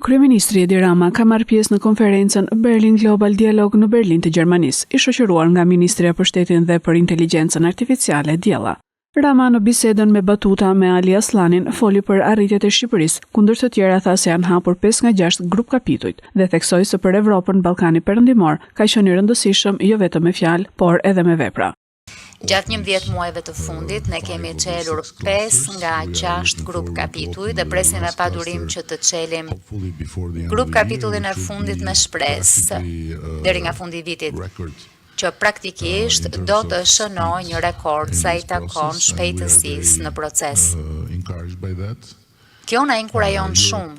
Kryeministri Edi Rama ka marrë pjesë në konferencën Berlin Global Dialogue në Berlin të Gjermanisë, i shoqëruar nga Ministria për Shtetin dhe për Inteligjencën Artificiale Diella. Rama në bisedën me batuta me Ali Aslanin foli për arritjet e Shqipërisë, kundër të tjera tha se janë hapur 5 nga 6 grup kapitujt dhe theksoi se për Evropën Ballkani Perëndimor ka qenë i rëndësishëm jo vetëm me fjalë, por edhe me vepra. Gjatë 11 muajve të fundit, ne kemi çelur 5 nga 6 grup kapituj dhe presim me padurim që të çelim grup kapitullin e fundit me shpresë deri nga fundi i vitit, që praktikisht do të shënojë një rekord sa i takon shpejtësisë në proces. Kjo na inkurajon shumë.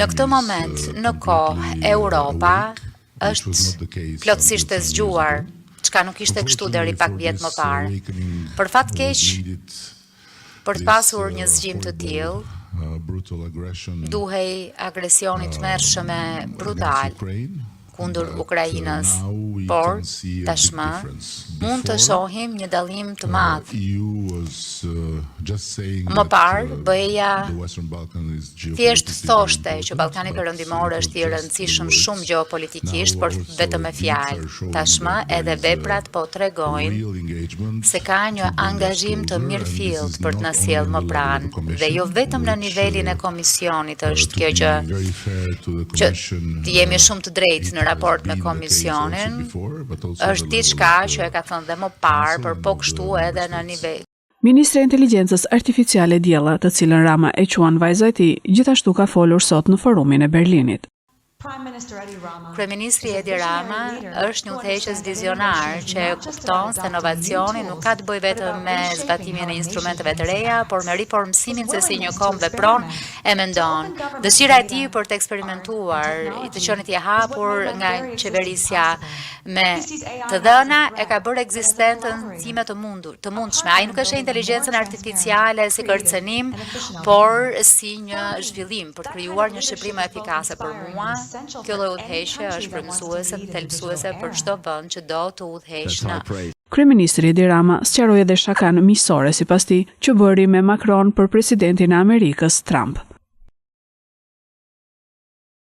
Në këtë moment, në kohë, Europa është plotësisht e zgjuar, çka nuk ishte kështu deri pak vjet më parë. Për fat keq, për të pasur një zgjim të tillë, duhej agresioni i tmerrshëm e brutal kundër Ukrainës, por tashmë mund të shohim një dallim të madh. Më parë, BE-ja thjesht thoshte që Ballkani Perëndimor është i rëndësishëm shumë gjeopolitikisht, por vetëm me fjalë. Tashmë edhe veprat po tregojnë se ka një angazhim të mirëfillt për të na sjellë më pranë, dhe jo vetëm në nivelin e komisionit është kjo gjë, që jemi shumë të drejtë në raport me Komisionin, është diçka që e ka thënë dhe më parë, por po kështu edhe në nivel. Ministri i Inteligjencës Artificiale Diella, të cilën Rama e quan vajza e tij, gjithashtu ka folur sot në forumin e Berlinit. Kryeministri Edi Rama është një udhëheqës vizionar që e kupton se inovacioni nuk ka të bëjë vetëm me zbatimin e instrumenteve të reja, por me riformsimin se si një kom vepron e mendon. Dëshira e tij për të eksperimentuar, të qenit i hapur nga qeverisja me të dhëna e ka bërë ekzistentën time të mundshme. Ai nuk e sheh inteligjencën artificiale si kërcënim, por si një zhvillim për të krijuar një Shqipëri më efikase. Për mua, kjo lloj udhëheqje është frymëzuese dhe thelbësuese për çdo vend që do të udhëheqë në. Kryeministri Edi Rama sqaroi edhe shakan miqësore sipas tij që bëri me Macron për presidentin e Amerikës Trump.